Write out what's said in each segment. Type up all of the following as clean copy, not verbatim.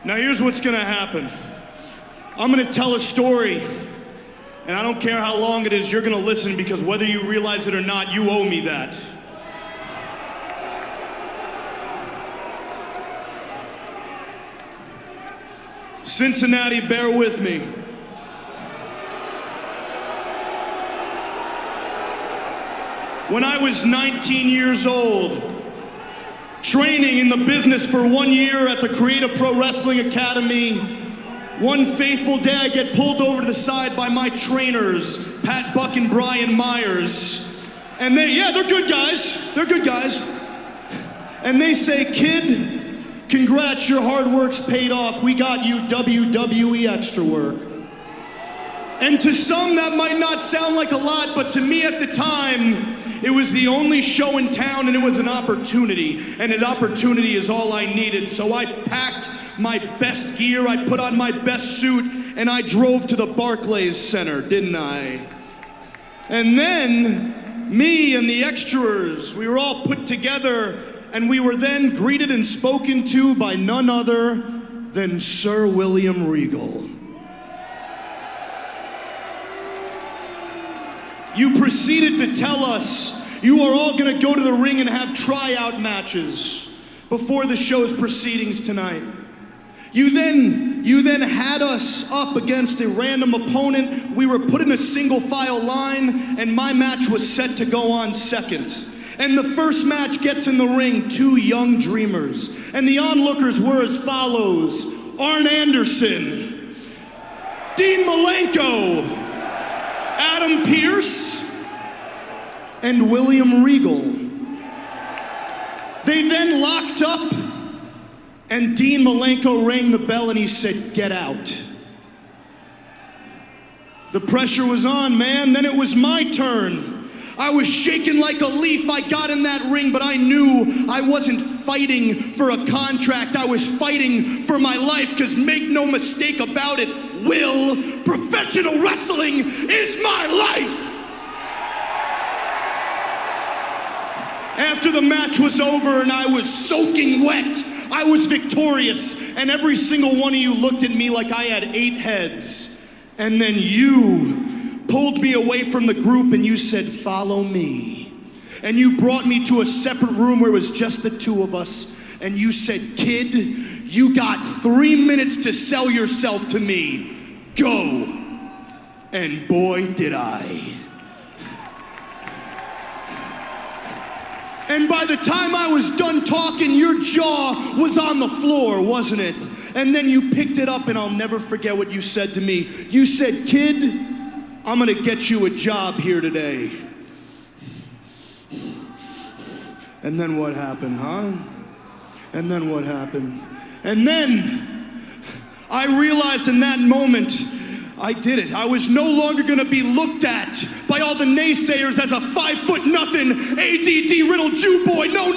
Now here's what's gonna happen. I'm gonna tell a story, and I don't care how long it is, you're gonna listen, because whether you realize it or not, you owe me that. Cincinnati, bear with me. When I was 19 years old, training in the business for 1 year at the Creative Pro Wrestling Academy, one faithful day I get pulled over to the side by my trainers, Pat Buck and Brian Myers. And they're good guys. They're good guys. And they say, "Kid, congrats, your hard work's paid off. We got you WWE extra work." And to some that might not sound like a lot, but to me at the time, it was the only show in town, and it was an opportunity. And an opportunity is all I needed. So I packed my best gear, I put on my best suit, and I drove to the Barclays Center, didn't I? And then, me and the extras, we were all put together, and we were then greeted and spoken to by none other than Sir William Regal. You proceeded to tell us you are all gonna go to the ring and have tryout matches before the show's proceedings tonight. You then had us up against a random opponent. We were put in a single file line, and my match was set to go on second. And the first match gets in the ring, two young dreamers. And the onlookers were as follows: Arn Anderson, Dean Malenko, Adam Pearce, and William Regal. They then locked up, and Dean Malenko rang the bell and he said, "Get out." The pressure was on, man. Then it was my turn. I was shaking like a leaf. I got in that ring, but I knew I wasn't fighting for a contract. I was fighting for my life, because make no mistake about it, Will, professional wrestling is my life. After the match was over and I was soaking wet, I was victorious, and every single one of you looked at me like I had 8 heads. And then you pulled me away from the group and you said, "Follow me." And you brought me to a separate room where it was just the two of us. And you said, "Kid, you got 3 minutes to sell yourself to me. Go." And boy, did I. And by the time I was done talking, your jaw was on the floor, wasn't it? And then you picked it up, and I'll never forget what you said to me. You said, "Kid, I'm gonna get you a job here today." And then what happened, huh? And then what happened? And then I realized in that moment, I did it. I was no longer gonna be looked at by all the naysayers as a 5'0" ADD riddled Jew boy. No,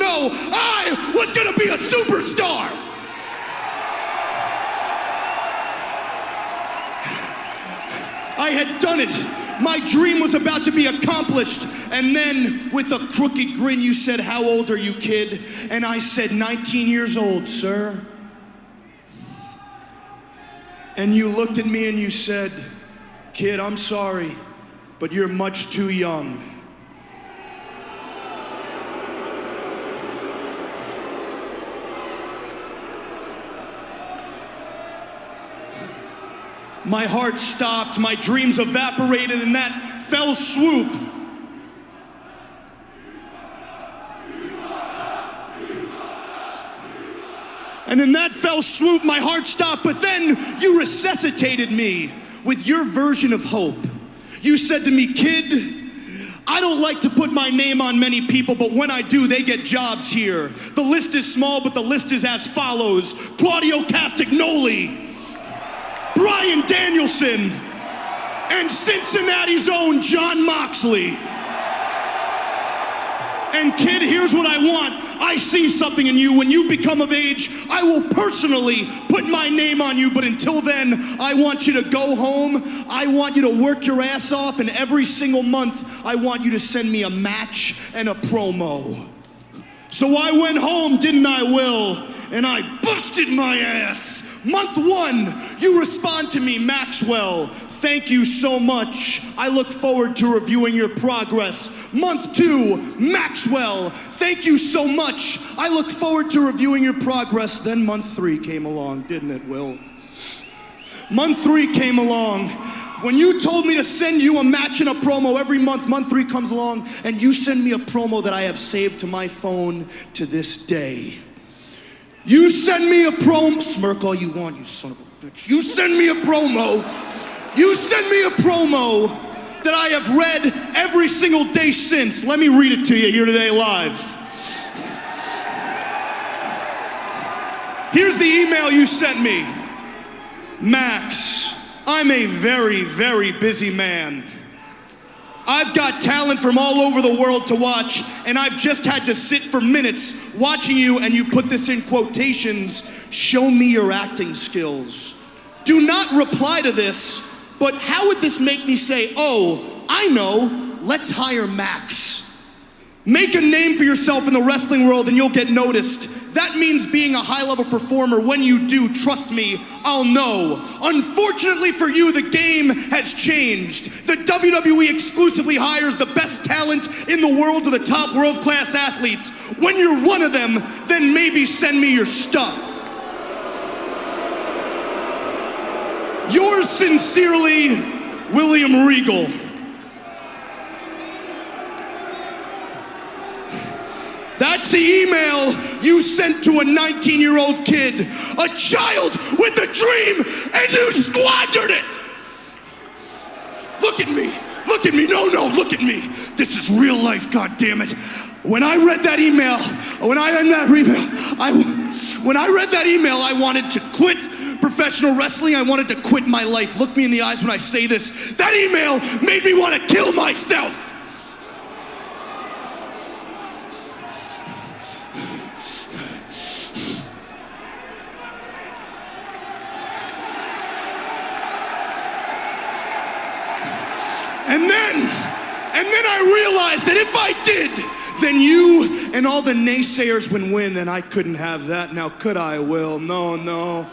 I was gonna be a superstar. I had done it. My dream was about to be accomplished. And then, with a crooked grin, you said, "How old are you, kid?" And I said, 19 years old, sir. And you looked at me and you said, "Kid, I'm sorry, but you're much too young." My heart stopped, my dreams evaporated in that fell swoop. And in that fell swoop, my heart stopped, but then you resuscitated me with your version of hope. You said to me, "Kid, I don't like to put my name on many people, but when I do, they get jobs here. The list is small, but the list is as follows: Claudio Castagnoli, Bryan Danielson, and Cincinnati's own Jon Moxley. And kid, here's what I want. I see something in you. When you become of age, I will personally put my name on you, but until then, I want you to go home. I want you to work your ass off, and every single month, I want you to send me a match and a promo." So I went home, didn't I, Will? And I busted my ass. Month 1, you respond to me, Maxwell, thank you so much. I look forward to reviewing your progress. Month 2, Maxwell, thank you so much. I look forward to reviewing your progress. Then month 3 came along, didn't it, Will? Month 3 came along. When you told me to send you a match and a promo every month, month 3 comes along, and you send me a promo that I have saved to my phone to this day. You send me a promo, smirk all you want, you son of a bitch. You send me a promo that I have read every single day since. Let me read it to you here today live. Here's the email you sent me. Max, I'm a very, very busy man. I've got talent from all over the world to watch, and I've just had to sit for minutes watching you, and you put this in quotations, show me your acting skills. Do not reply to this, but how would this make me say, oh, I know, let's hire Max. Make a name for yourself in the wrestling world and you'll get noticed. That means being a high-level performer. When you do, trust me, I'll know. Unfortunately for you, the game has changed. The WWE exclusively hires the best talent in the world to the top world-class athletes. When you're one of them, then maybe send me your stuff. Yours sincerely, William Regal. That's the email you sent to a 19-year-old kid, a child with a dream, and you squandered it. Look at me, no, look at me. This is real life, goddammit. When I read that email, I wanted to quit professional wrestling. I wanted to quit my life. Look me in the eyes when I say this. That email made me want to kill myself. And then I realized that if I did, then you and all the naysayers would win, and I couldn't have that. Now could I, Will? No.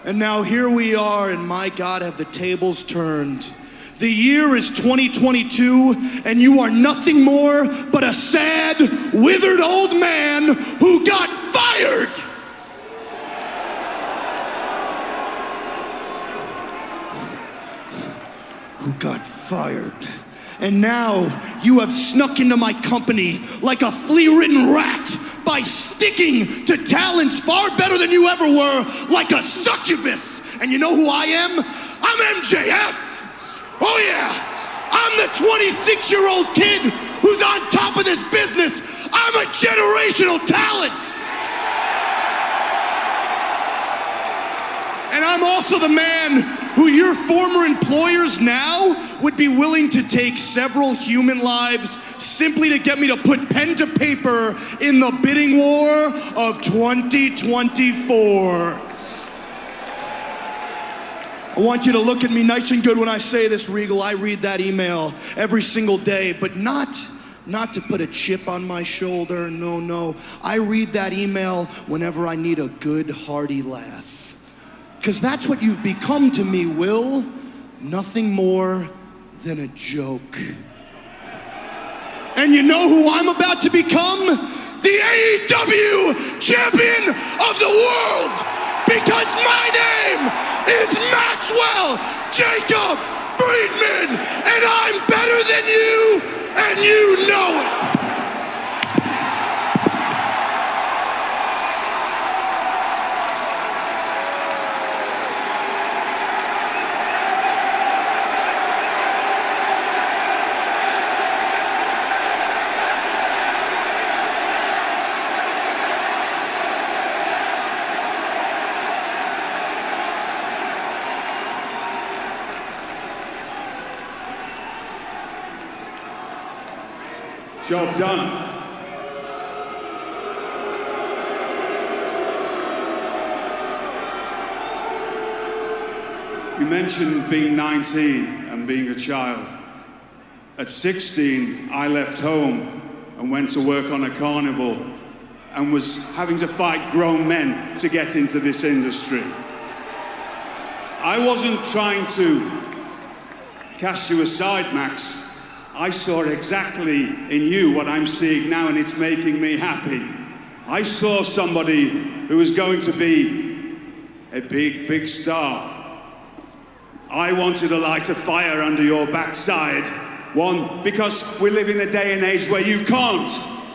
And now here we are, and my God, have the tables turned. The year is 2022, and you are nothing more but a sad, withered old man who got fired. Who got fired. And now you have snuck into my company like a flea-ridden rat by sticking to talents far better than you ever were, like a succubus. And you know who I am? I'm MJF. Oh yeah, I'm the 26-year-old kid who's on top of this business. I'm a generational talent. And I'm also the man who your former employers now would be willing to take several human lives simply to get me to put pen to paper in the bidding war of 2024. I want you to look at me nice and good when I say this, Regal. I read that email every single day, but not to put a chip on my shoulder, no. I read that email whenever I need a good, hearty laugh. Because that's what you've become to me, Will. Nothing more than a joke. And you know who I'm about to become? The AEW champion of the world! Because my name is Maxwell Jacob Friedman, and I'm better than you, and you know it! Job done. You mentioned being 19 and being a child. At 16, I left home and went to work on a carnival and was having to fight grown men to get into this industry. I wasn't trying to cast you aside, Max. I saw exactly in you what I'm seeing now, and it's making me happy. I saw somebody who was going to be a big, big star. I wanted to light a fire under your backside. One, because we live in a day and age where you can't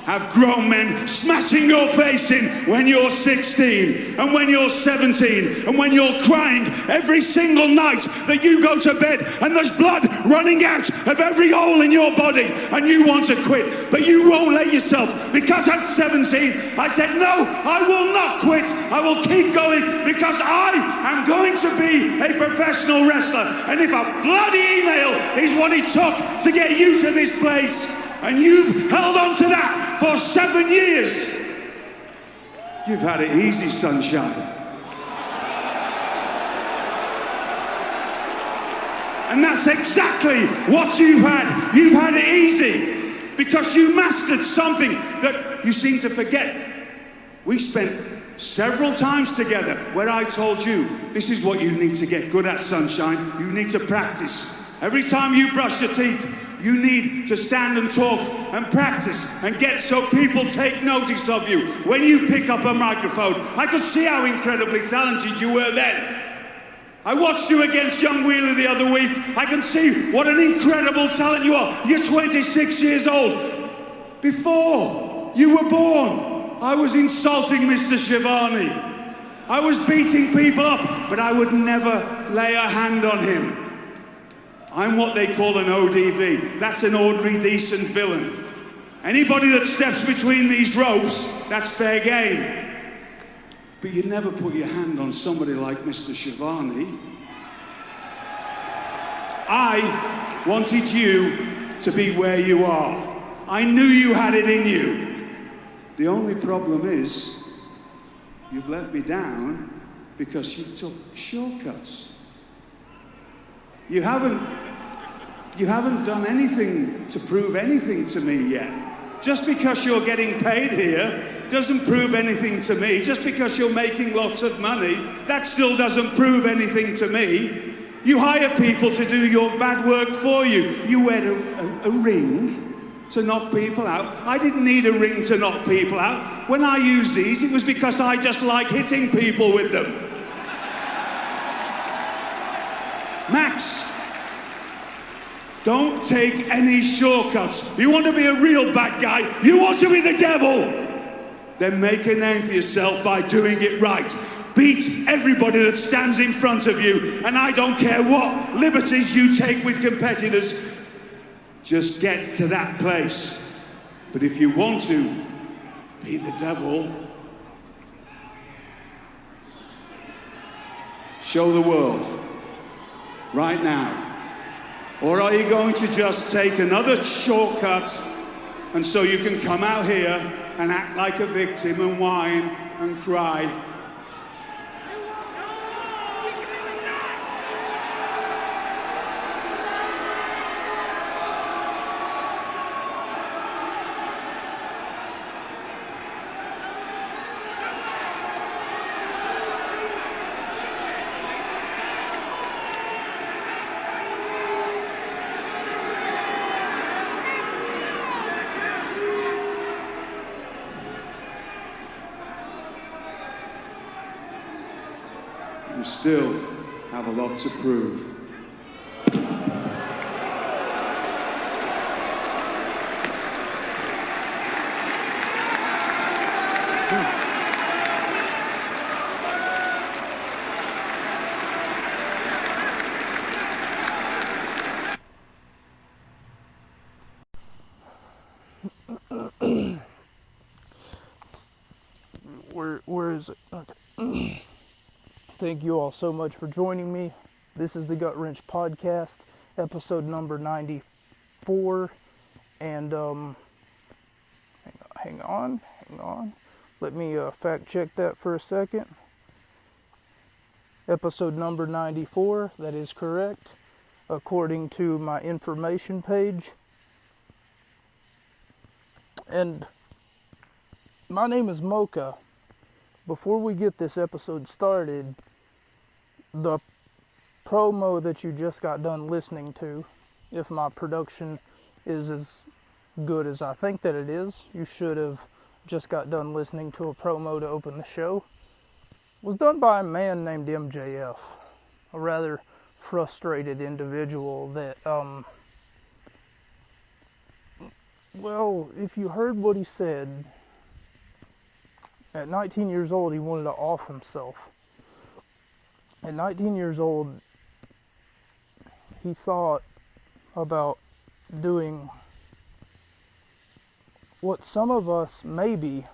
have grown men smashing your face in when you're 16 and when you're 17 and when you're crying every single night that you go to bed and there's blood running out of every hole in your body and you want to quit, but you won't let yourself. Because at 17, I said, no, I will not quit. I will keep going because I am going to be a professional wrestler. And if a bloody email is what it took to get you to this place, and you've held on to that for 7 years, you've had it easy, sunshine. And that's exactly what you've had. You've had it easy because you mastered something that you seem to forget. We spent several times together where I told you, this is what you need to get good at, sunshine. You need to practice. Every time you brush your teeth, you need to stand and talk and practice and get so people take notice of you. When you pick up a microphone, I could see how incredibly talented you were then. I watched you against Young Wheeler the other week. I can see what an incredible talent you are. You're 26 years old. Before you were born, I was insulting Mr. Shivani. I was beating people up, but I would never lay a hand on him. I'm what they call an ODV. That's an ordinary, decent villain. Anybody that steps between these ropes, that's fair game. But you never put your hand on somebody like Mr. Shivani. I wanted you to be where you are. I knew you had it in you. The only problem is, you've let me down because you took shortcuts. You haven't done anything to prove anything to me yet. Just because you're getting paid here doesn't prove anything to me. Just because you're making lots of money, that still doesn't prove anything to me. You hire people to do your bad work for you. You wear a ring to knock people out. I didn't need a ring to knock people out. When I used these, it was because I just like hitting people with them. Max, don't take any shortcuts. You want to be a real bad guy? You want to be the devil? Then make a name for yourself by doing it right. Beat everybody that stands in front of you, and I don't care what liberties you take with competitors. Just get to that place. But if you want to be the devil, show the world. Right now. Or are you going to just take another shortcut and so you can come out here and act like a victim and whine and cry? You still have a lot to prove. Where is it? Okay. Thank you all so much for joining me. This is the Gut Wrench Podcast, episode number 94. And hang on. Let me fact check that for a second. Episode number 94, that is correct, according to my information page. And my name is Mocha. Before we get this episode started, the promo that you just got done listening to, if my production is as good as I think that it is, you should have just got done listening to a promo to open the show, was done by a man named MJF, a rather frustrated individual that, well, if you heard what he said, at 19 years old, he wanted to off himself. At 19 years old, he thought about doing what some of us, maybe,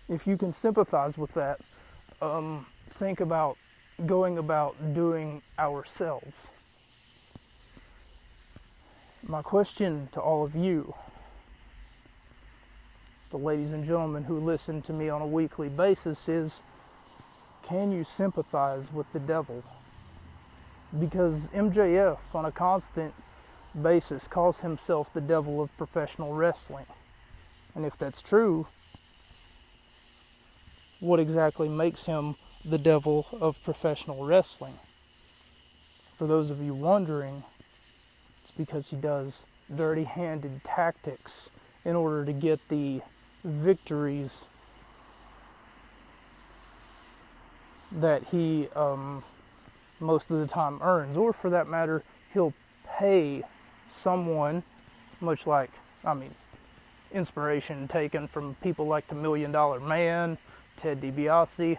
if you can sympathize with that, think about going about doing ourselves. My question to all of you, the ladies and gentlemen who listen to me on a weekly basis, is, can you sympathize with the devil? Because MJF on a constant basis calls himself the devil of professional wrestling. And if that's true, what exactly makes him the devil of professional wrestling? For those of you wondering, it's because he does dirty-handed tactics in order to get the victories that he most of the time earns. Or for that matter, he'll pay someone, much like, inspiration taken from people like the $1 Million Man, Ted DiBiase.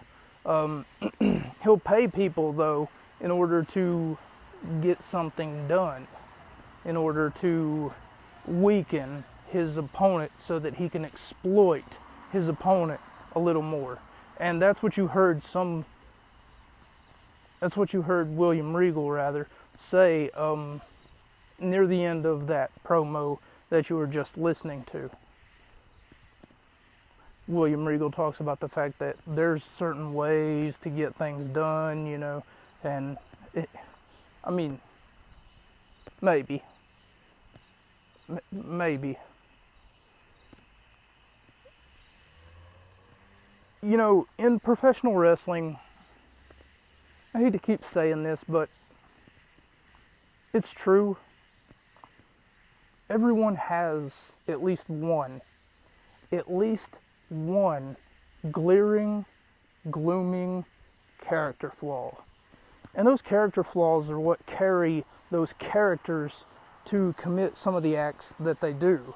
He'll pay people, though, in order to get something done, in order to weaken his opponent so that he can exploit his opponent a little more. And that's what you heard William Regal say near the end of that promo that you were just listening to. William Regal talks about the fact that there's certain ways to get things done, and maybe. In professional wrestling, I hate to keep saying this, but it's true. Everyone has at least one glaring, glooming character flaw. And those character flaws are what carry those characters to commit some of the acts that they do.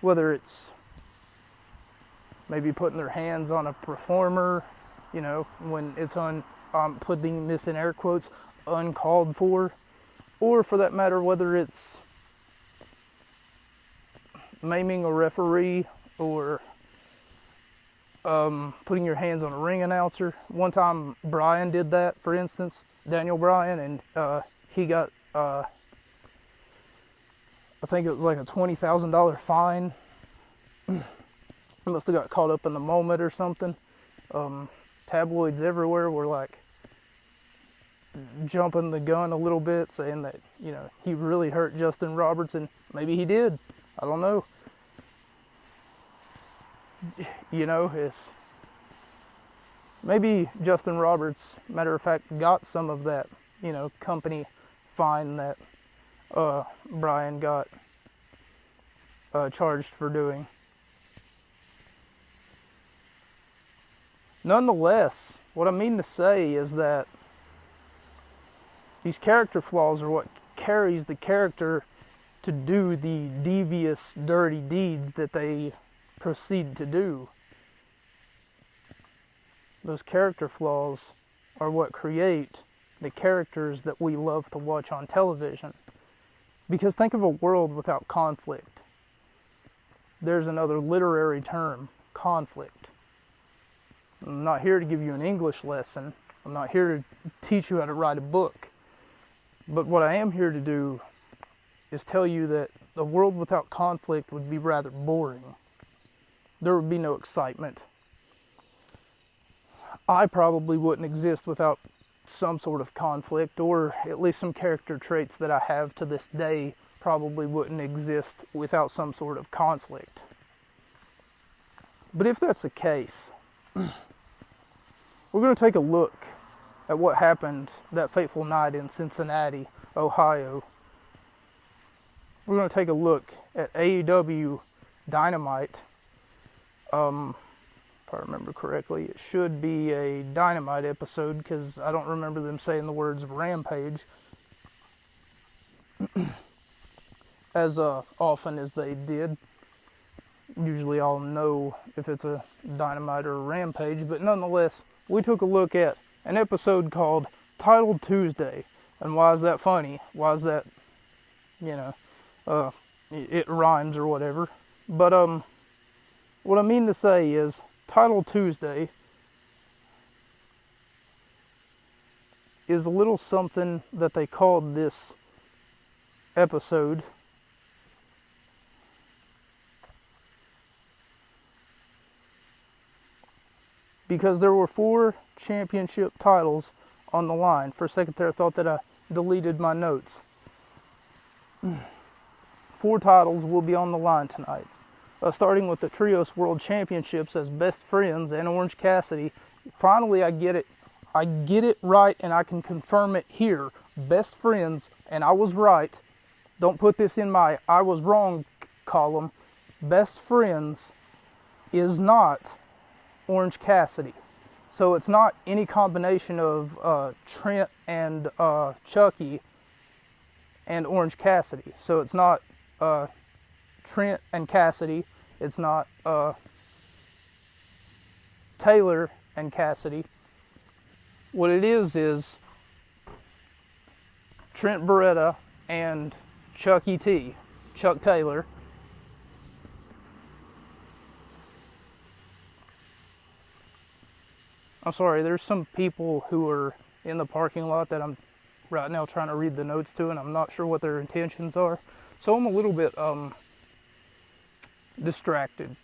Whether it's maybe putting their hands on a performer, when it's putting this in air quotes, uncalled for. Or for that matter, whether it's maiming a referee or putting your hands on a ring announcer. One time Bryan did that, for instance, Daniel Bryan, and he got, I think it was like a $20,000 fine. He must have got caught up in the moment or something. Tabloids everywhere were like jumping the gun a little bit, saying that, he really hurt Justin Roberts, and maybe he did. I don't know. It's maybe Justin Roberts, matter of fact, got some of that, company fine that Bryan got charged for doing. Nonetheless, what I mean to say is that these character flaws are what carries the character to do the devious, dirty deeds that they proceed to do. Those character flaws are what create the characters that we love to watch on television. Because think of a world without conflict. There's another literary term, conflict. I'm not here to give you an English lesson. I'm not here to teach you how to write a book. But what I am here to do is tell you that a world without conflict would be rather boring. There would be no excitement. I probably wouldn't exist without some sort of conflict, or at least some character traits that I have to this day probably wouldn't exist without some sort of conflict. But if that's the case, we're going to take a look at what happened that fateful night in Cincinnati, Ohio. We're going to take a look at AEW Dynamite. If I remember correctly, it should be a Dynamite episode because I don't remember them saying the words Rampage as often as they did. Usually I'll know if it's a Dynamite or a Rampage, but nonetheless, we took a look at an episode called Title Tuesday. And why is that funny? Why is that, it rhymes or whatever. But what I mean to say is Title Tuesday is a little something that they called this episode. Because there were 4 championship titles on the line. For a second there, I thought that I deleted my notes. 4 titles will be on the line tonight. Starting with the Trios World Championships as Best Friends and Orange Cassidy. Finally, I get it. I get it right, and I can confirm it here. Best Friends, and I was right. Don't put this in my I was wrong column. Best Friends is not Orange Cassidy. So it's not any combination of Trent and Chucky and Orange Cassidy. So it's not Trent and Cassidy. It's not Taylor and Cassidy. What it is Trent Beretta and Chucky T, Chuck Taylor. I'm sorry, there's some people who are in the parking lot that I'm right now trying to read the notes to, and I'm not sure what their intentions are. So I'm a little bit distracted.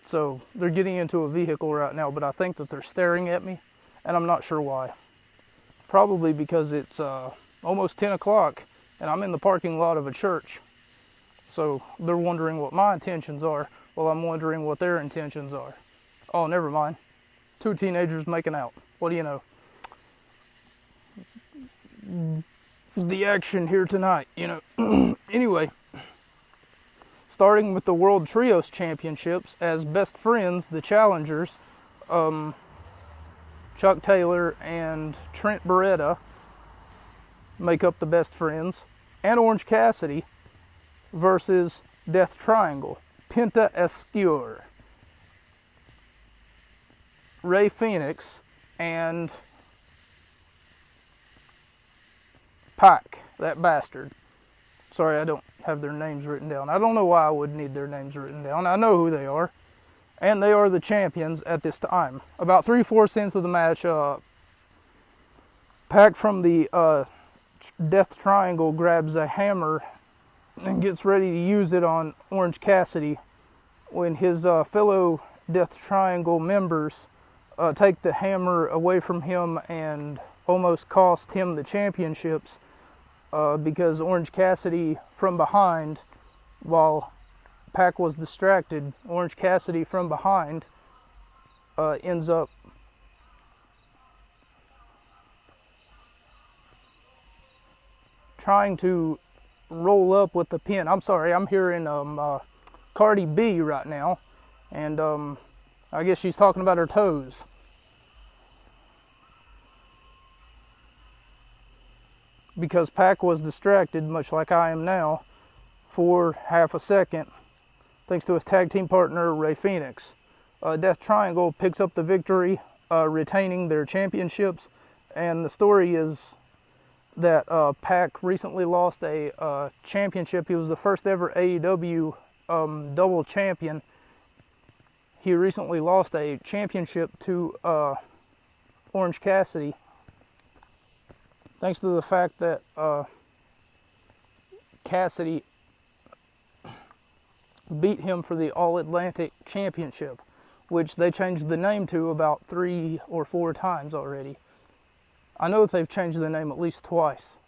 So they're getting into a vehicle right now, but I think that they're staring at me, and I'm not sure why. Probably because it's almost 10 o'clock, and I'm in the parking lot of a church. So they're wondering what my intentions are, while I'm wondering what their intentions are. Oh, never mind. 2 teenagers making out. What do you know? The action here tonight, Anyway, starting with the World Trios Championships as Best Friends, the challengers, Chuck Taylor and Trent Beretta make up the Best Friends, and Orange Cassidy versus Death Triangle, Penta Escure, Ray Phoenix, and Pac, that bastard. Sorry, I don't have their names written down. I don't know why I would need their names written down. I know who they are. And they are the champions at this time. About 3/4 into the match, Pac from the Death Triangle grabs a hammer and gets ready to use it on Orange Cassidy when his fellow Death Triangle members take the hammer away from him and almost cost him the championships because Orange Cassidy from behind, while Pac was distracted, Orange Cassidy from behind ends up trying to roll up with the pin. I'm sorry, I'm hearing Cardi B right now, and I guess she's talking about her toes. Because Pac was distracted, much like I am now, for half a second, thanks to his tag team partner, Ray Phoenix. Death Triangle picks up the victory, retaining their championships, and the story is that Pac recently lost a championship. He was the first ever AEW double champion. He recently lost a championship to Orange Cassidy, thanks to the fact that Cassidy beat him for the All-Atlantic Championship, which they changed the name to about 3 or 4 times already. I know that they've changed the name at least twice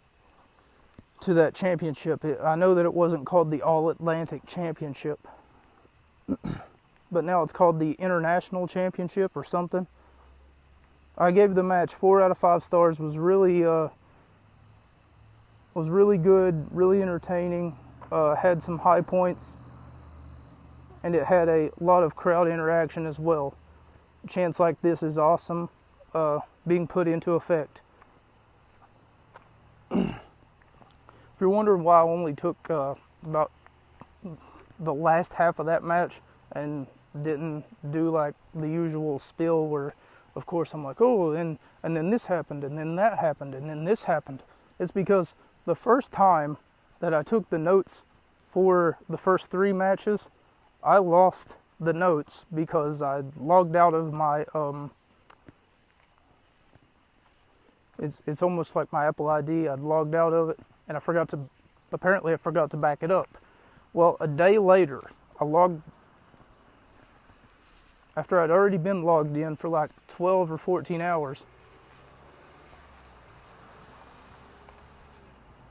to that championship. I know that it wasn't called the All-Atlantic Championship, but now it's called the International Championship or something. I gave the match 4 out of 5 stars. Was really good, really entertaining. Had some high points, and it had a lot of crowd interaction as well. Chants like this is awesome, being put into effect. If you're wondering why I only took about the last half of that match and didn't do like the usual spill where, of course, I'm like, oh, and then this happened, and then that happened, and then this happened, it's because the first time that I took the notes for the first 3 matches, I lost the notes because I logged out of my it's almost like my Apple ID. I'd logged out of it, and I forgot to back it up. Well, a day later, after I'd already been logged in for like 12 or 14 hours.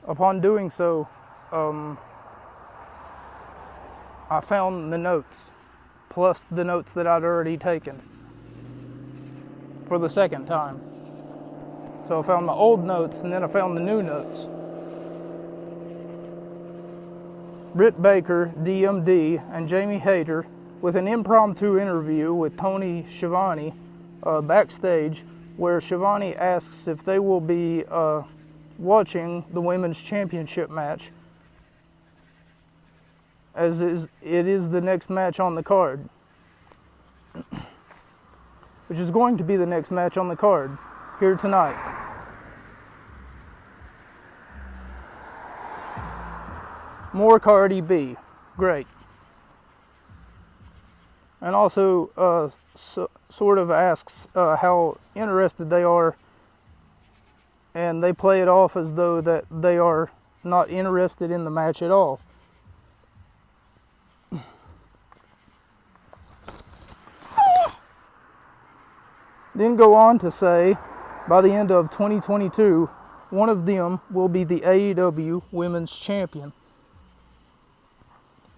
Upon doing so, I found the notes, plus the notes that I'd already taken for the second time. So I found my old notes, and then I found the new notes. Britt Baker, DMD, and Jamie Hayter with an impromptu interview with Tony Schiavone backstage, where Schiavone asks if they will be watching the Women's Championship match, as it is the next match on the card, which is going to be the next match on the card here tonight. More Cardi B, great. And also sort of asks how interested they are, and they play it off as though that they are not interested in the match at all. Then go on to say, by the end of 2022, one of them will be the AEW Women's Champion.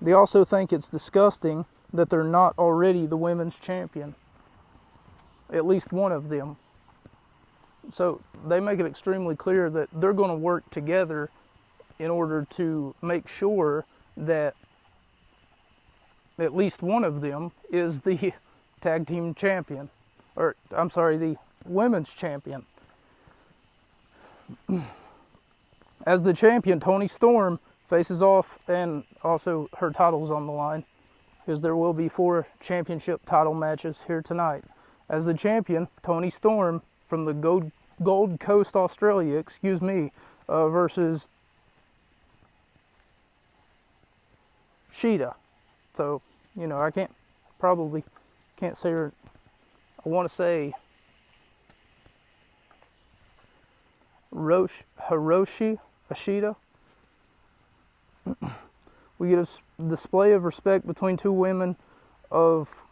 They also think it's disgusting that they're not already the Women's Champion. At least one of them. So they make it extremely clear that they're going to work together in order to make sure that at least one of them is the tag team champion. Or, I'm sorry, the Women's Champion. As the champion, Toni Storm faces off, and also her title's on the line, because there will be 4 championship title matches here tonight. As the champion, Toni Storm from the Gold Coast, Australia, versus Shida. So, I can't say her. I want to say Hiroshi Ashida. We get a display of respect between 2 women of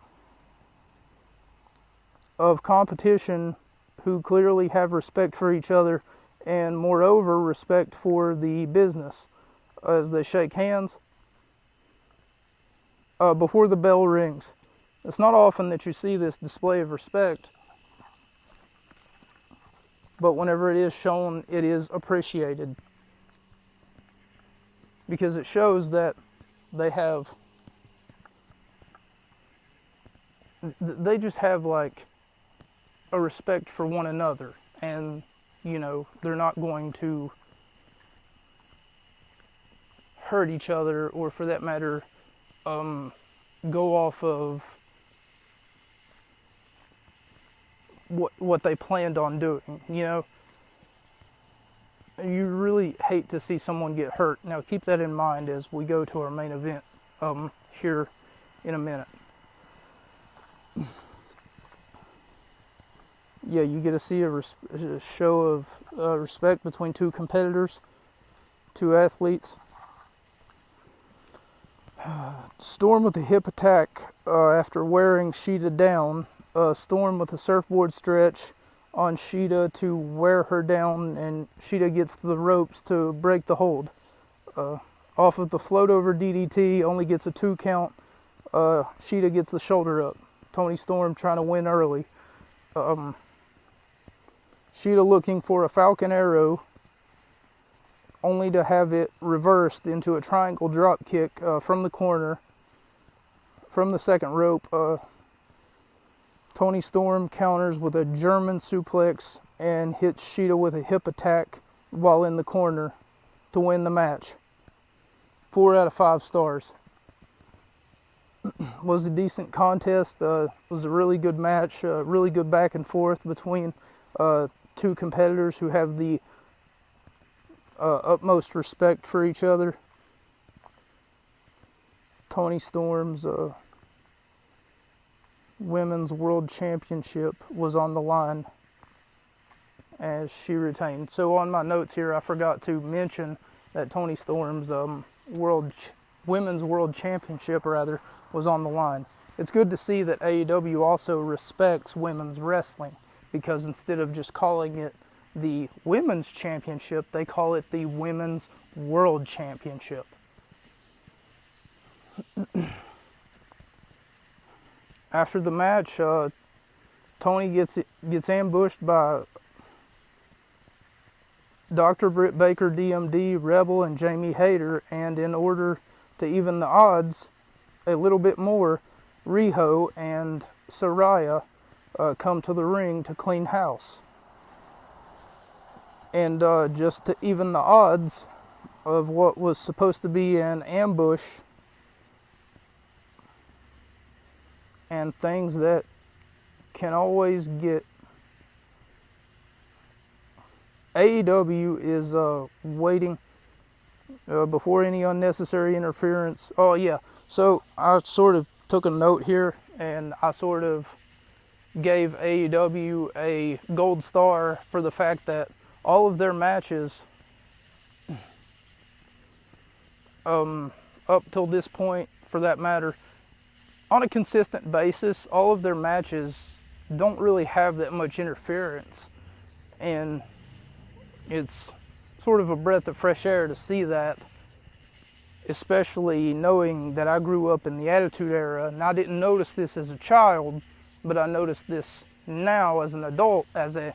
competition who clearly have respect for each other, and moreover respect for the business, as they shake hands before the bell rings. It's not often that you see this display of respect, but whenever it is shown, it is appreciated, because it shows that they just have like a respect for one another, and they're not going to hurt each other, or for that matter go off of what they planned on doing. You really hate to see someone get hurt. Now keep that in mind as we go to our main event here in a minute. Yeah, you get to see a show of respect between 2 competitors, 2 athletes. Storm with a hip attack after wearing Shida down. Storm with a surfboard stretch on Shida to wear her down, and Shida gets to the ropes to break the hold. Off of the float over DDT, only gets a 2 count. Shida gets the shoulder up. Toni Storm trying to win early. Shida looking for a Falcon Arrow, only to have it reversed into a triangle drop kick from the corner, from the second rope. Toni Storm counters with a German suplex and hits Shida with a hip attack while in the corner to win the match. 4 out of 5 stars. Was a decent contest. Was a really good match. Really good back and forth between two competitors who have the utmost respect for each other. Toni Storm's Women's World Championship was on the line as she retained. So on my notes here, I forgot to mention that Toni Storm's Women's World Championship was on the line. It's good to see that AEW also respects women's wrestling, because instead of just calling it the Women's Championship, they call it the Women's World Championship. After the match, Toni gets ambushed by Dr. Britt Baker, DMD, Rebel, and Jamie Hayter, and in order to even the odds a little bit more, Riho and Saraya come to the ring to clean house. And just to even the odds of what was supposed to be an ambush and things that can always get, AEW is waiting before any unnecessary interference. Oh yeah, so I sort of took a note here and I sort of gave AEW a gold star for the fact that all of their matches up till this point, for that matter, on a consistent basis, all of their matches don't really have that much interference. And it's sort of a breath of fresh air to see that, especially knowing that I grew up in the Attitude Era, and I didn't notice this as a child, but I noticed this now as an adult, as a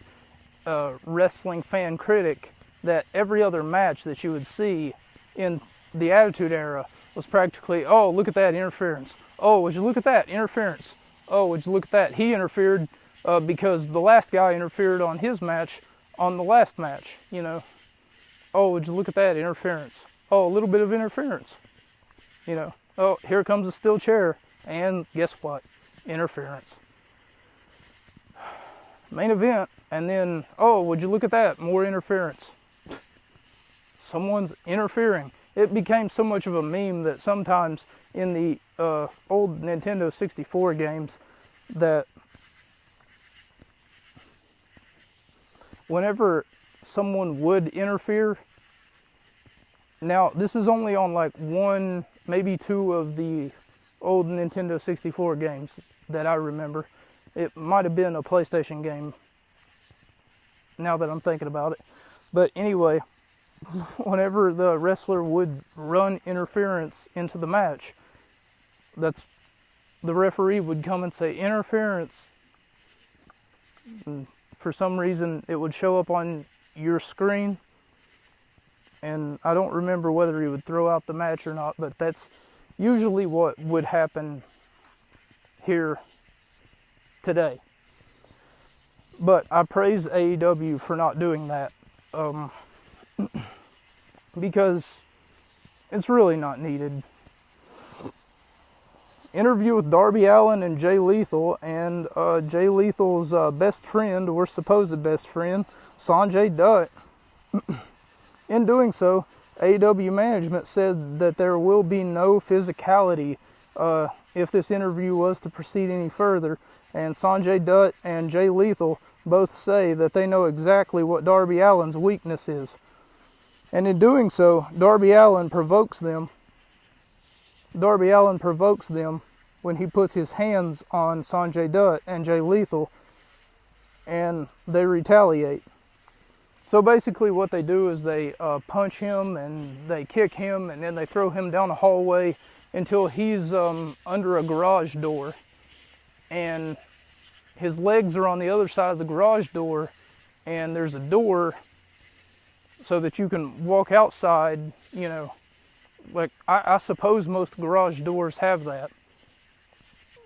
wrestling fan critic, that every other match that you would see in the Attitude Era was practically, oh, look at that interference. Oh, would you look at that interference? Oh, would you look at that? He interfered because the last guy interfered on his match on the last match, you know. Oh, would you look at that interference? Oh, a little bit of interference, you know. Oh, here comes a steel chair, and guess what? Interference. Main event, and then, oh, would you look at that? More interference. Someone's interfering. It became so much of a meme that sometimes in the old Nintendo 64 games, that whenever someone would interfere, now this is only on like 1, maybe 2 of the old Nintendo 64 games that I remember. It might have been a PlayStation game, now that I'm thinking about it. But anyway, whenever the wrestler would run interference into the match, the referee would come and say, interference. And for some reason, it would show up on your screen, and I don't remember whether he would throw out the match or not, but that's usually what would happen here today. But I praise AEW for not doing that, because it's really not needed. Interview with Darby Allin and Jay Lethal, and Jay Lethal's best friend, or supposed best friend, Sanjay Dutt. In doing so, AEW management said that there will be no physicality if this interview was to proceed any further, and Sanjay Dutt and Jay Lethal both say that they know exactly what Darby Allin's weakness is. And in doing so, Darby Allin provokes them. Darby Allin provokes them when he puts his hands on Sanjay Dutt and Jay Lethal, and they retaliate. So basically what they do is they punch him and they kick him, and then they throw him down a hallway until he's under a garage door, and his legs are on the other side of the garage door, and there's a door so that you can walk outside, you know, like I suppose most garage doors have that.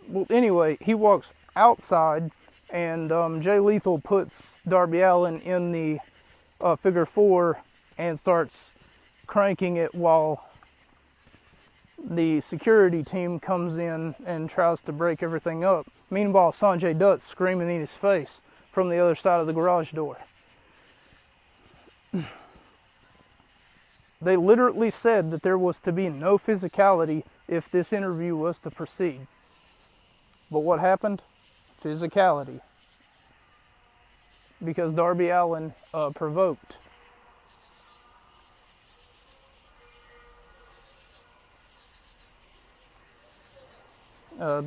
Well, anyway, he walks outside, and Jay Lethal puts Darby Allin in the figure 4 and starts cranking it while the security team comes in and tries to break everything up. Meanwhile, Sanjay Dutt's screaming in his face from the other side of the garage door. They literally said that there was to be no physicality if this interview was to proceed. But what happened? Physicality. Because Darby Allin provoked.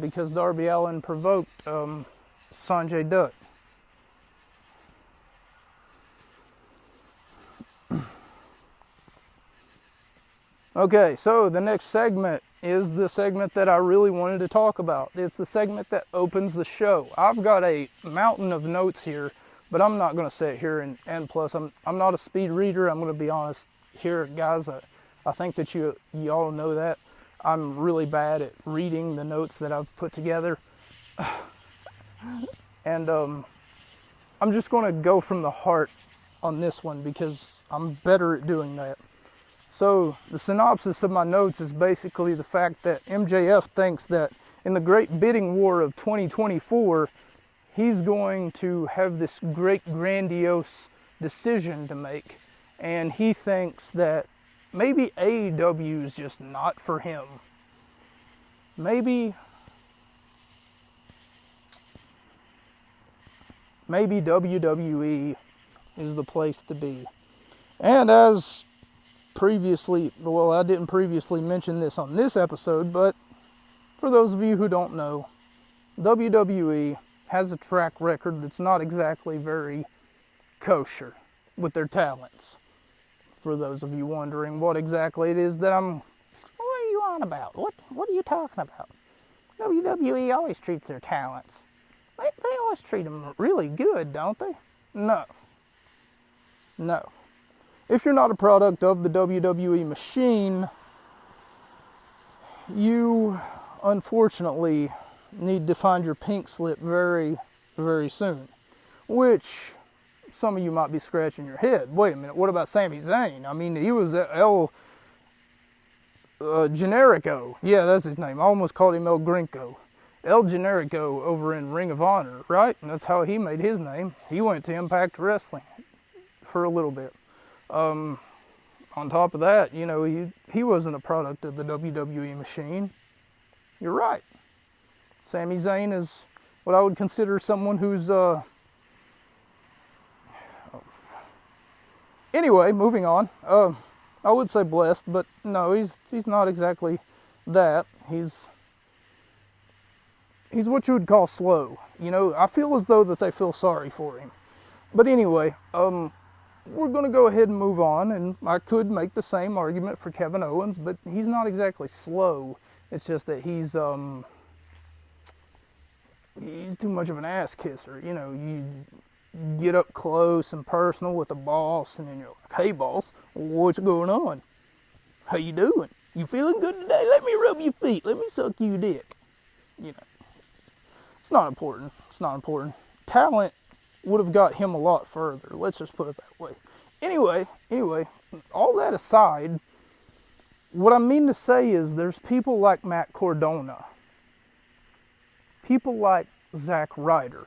Because Darby Allin provoked Sanjay Dutt. Okay, so the next segment is the segment that I really wanted to talk about. It's the segment that opens the show. I've got a mountain of notes here, but I'm not going to sit here and plus I'm not a speed reader. I'm going to be honest here, guys. I think that you all know that. I'm really bad at reading the notes that I've put together. And I'm just going to go from the heart on this one because I'm better at doing that. So the synopsis of my notes is basically the fact that MJF thinks that in the great bidding war of 2024, he's going to have this great grandiose decision to make. And he thinks that maybe AEW is just not for him. Maybe WWE is the place to be. And as previously, well, I didn't previously mention this on this episode, but for those of you who don't know, WWE has a track record that's not exactly very kosher with their talents. For those of you wondering what exactly it is that what are you on about? What are you talking about? WWE always treats their talents. They always treat them really good, don't they? No. If you're not a product of the WWE machine, you unfortunately need to find your pink slip very, very soon. Which some of you might be scratching your head. Wait a minute, what about Sami Zayn? I mean, he was El Generico. Yeah, that's his name. I almost called him El Gringo. El Generico over in Ring of Honor, right? And that's how he made his name. He went to Impact Wrestling for a little bit. On top of that, you know, he wasn't a product of the WWE machine. You're right. Sami Zayn is what I would consider someone who's anyway, moving on. I would say blessed, but no, he's not exactly that. He's what you would call slow. You know, I feel as though that they feel sorry for him. But anyway, we're going to go ahead and move on, and I could make the same argument for Kevin Owens, but he's not exactly slow. It's just that he's too much of an ass kisser. You know, you get up close and personal with the boss, and then you're like, "Hey, boss, what's going on? How you doing? You feeling good today? Let me rub your feet. Let me suck your dick." You know, it's not important. It's not important. Talent would have got him a lot further. Let's just put it that way. Anyway, all that aside, what I mean to say is there's people like Matt Cardona, people like Zack Ryder.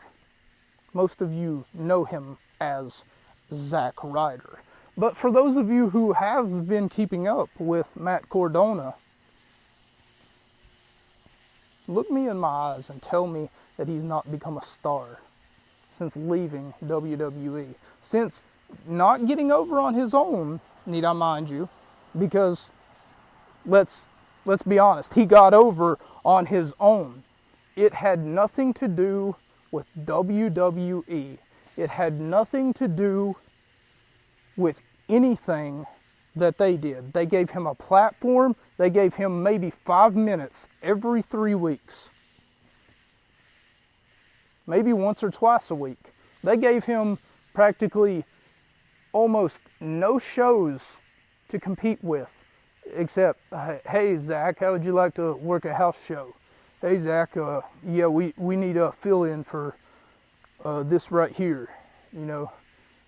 Most of you know him as Zack Ryder. But for those of you who have been keeping up with Matt Cardona, look me in my eyes and tell me that he's not become a star since leaving WWE. Since not getting over on his own, need I mind you, because let's be honest, he got over on his own. It had nothing to do with WWE. It had nothing to do with anything that they did. They gave him a platform. They gave him maybe 5 minutes every 3 weeks. Maybe once or twice a week. They gave him practically almost no shows to compete with, except, hey Zach, how would you like to work a house show? Hey Zach, yeah, we need a fill-in for this right here, you know.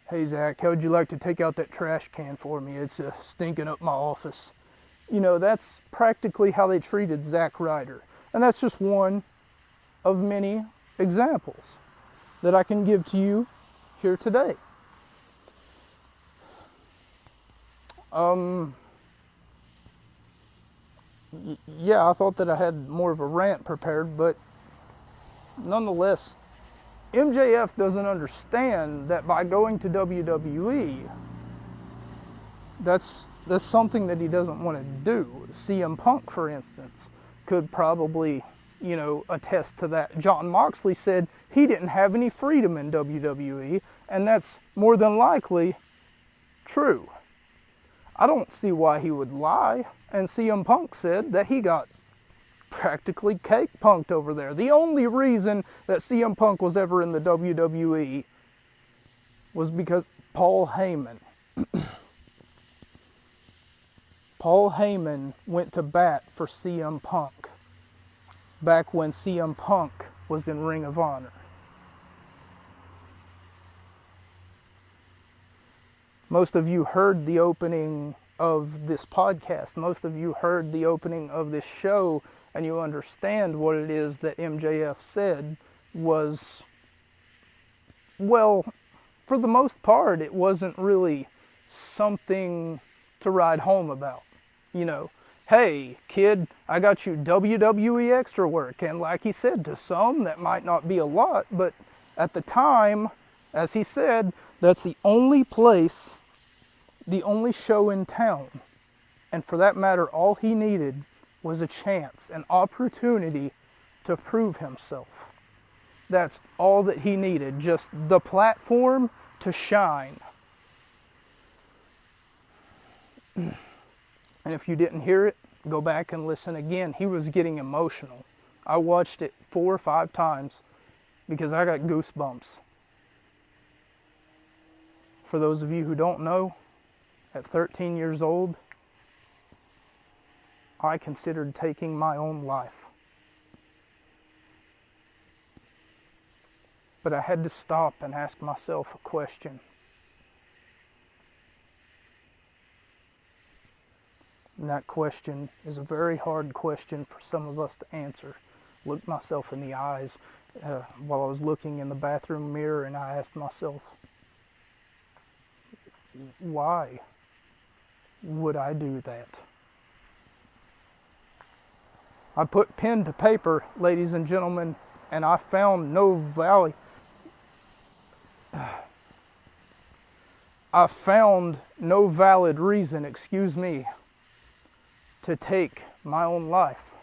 Hey Zach, how would you like to take out that trash can for me? It's stinking up my office. You know, that's practically how they treated Zack Ryder. And that's just one of many examples that I can give to you here today. Yeah, I thought that I had more of a rant prepared, but nonetheless, MJF doesn't understand that by going to WWE, that's something that he doesn't want to do. CM Punk, for instance, could probably, you know, attest to that. Jon Moxley said he didn't have any freedom in WWE, and that's more than likely true. I don't see why he would lie. And CM Punk said that he got practically cake punked over there. The only reason that CM Punk was ever in the WWE was because Paul Heyman. Paul Heyman went to bat for CM Punk back when CM Punk was in Ring of Honor. Most of you heard the opening of this podcast. Most of you heard the opening of this show, and you understand what it is that MJF said was, well, for the most part, it wasn't really something to ride home about. You know, hey, kid, I got you WWE extra work. And like he said, to some, that might not be a lot, but at the time, as he said, that's the only place, the only show in town. And for that matter, all he needed was a chance, an opportunity to prove himself. That's all that he needed, just the platform to shine. And if you didn't hear it, go back and listen again. He was getting emotional. I watched it 4 or 5 times because I got goosebumps. For those of you who don't know, at 13 years old, I considered taking my own life. But I had to stop and ask myself a question. And that question is a very hard question for some of us to answer. Looked myself in the eyes while I was looking in the bathroom mirror, and I asked myself, why would I do that? I put pen to paper, ladies and gentlemen, and I found no value. I found no valid reason, to take my own life.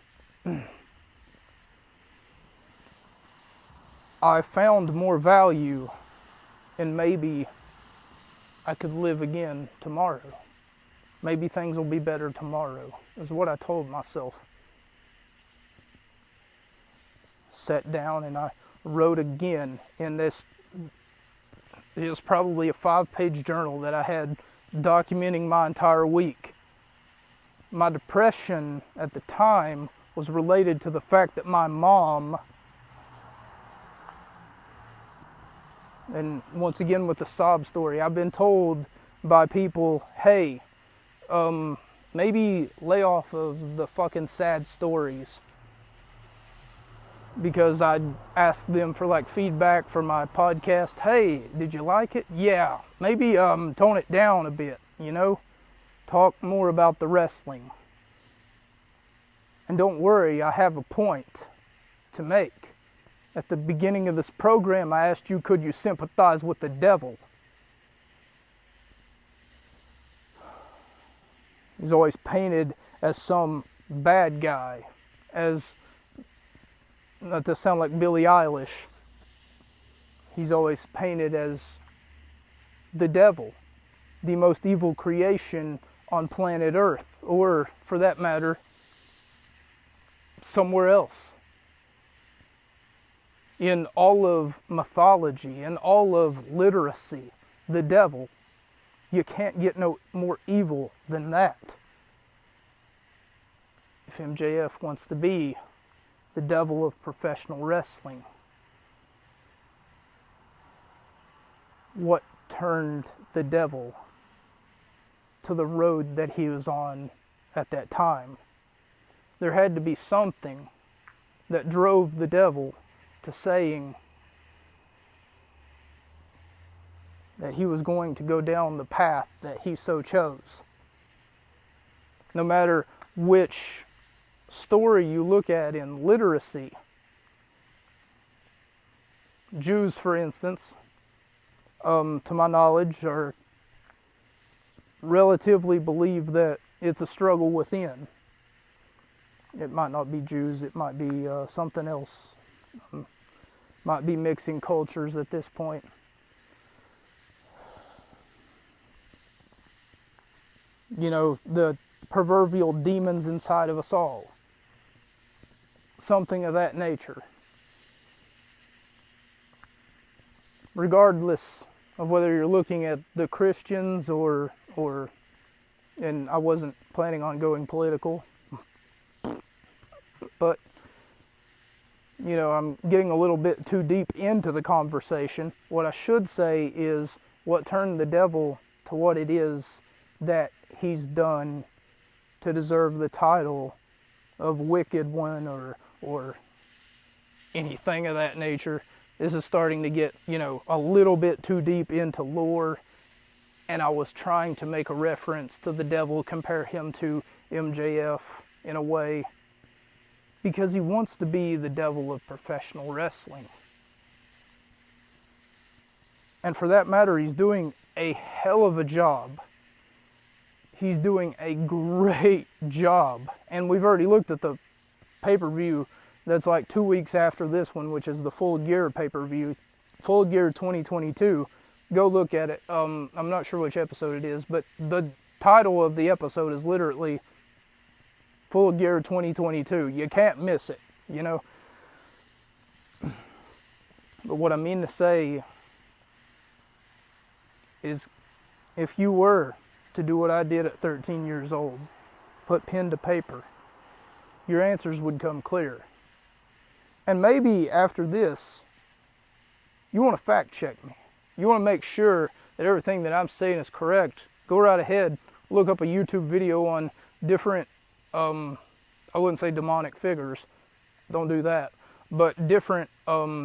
I found more value in maybe I could live again tomorrow. Maybe things will be better tomorrow, is what I told myself. Sat down and I wrote again in this, it was probably a 5-page journal that I had documenting my entire week. My depression at the time was related to the fact that my mom, and once again with the sob story, I've been told by people, hey, maybe lay off of the fucking sad stories, because I'd ask them for like feedback for my podcast. Hey, did you like it? Yeah, maybe tone it down a bit, you know? Talk more about the wrestling. And don't worry, I have a point to make. At the beginning of this program, I asked you, could you sympathize with the devil? He's always painted as some bad guy, as, not to sound like Billie Eilish, he's always painted as the devil, the most evil creation on planet Earth, or for that matter, somewhere else. in all of mythology, in all of literacy, the devil. You can't get no more evil than that. If MJF wants to be the devil of professional wrestling, what turned the devil to the road that he was on at that time? There had to be something that drove the devil to saying that he was going to go down the path that he so chose. No matter which story you look at in literacy, Jews, for instance, to my knowledge, are relatively believe that it's a struggle within. It might not be Jews, it might be something else. Might be mixing cultures at this point. You know, the proverbial demons inside of us all. Something of that nature. Regardless of whether you're looking at the Christians or and I wasn't planning on going political, but you know, I'm getting a little bit too deep into the conversation. What I should say is what turned the devil to what it is that he's done to deserve the title of Wicked One or anything of that nature. This is starting to get, you know, a little bit too deep into lore, and I was trying to make a reference to the devil, compare him to MJF in a way, because he wants to be the devil of professional wrestling. And for that matter, he's doing a hell of a job. He's doing a great job. And we've already looked at the pay-per-view that's like 2 weeks after this one, which is the Full Gear pay-per-view, Full Gear 2022. Go look at it. I'm not sure which episode it is, but the title of the episode is literally Full Gear 2022. You can't miss it, you know. But what I mean to say is, if you were to do what I did at 13 years old, put pen to paper, your answers would come clear. And maybe after this, you want to fact check me. You want to make sure that everything that I'm saying is correct. Go right ahead, look up a YouTube video on different, I wouldn't say demonic figures, don't do that, but different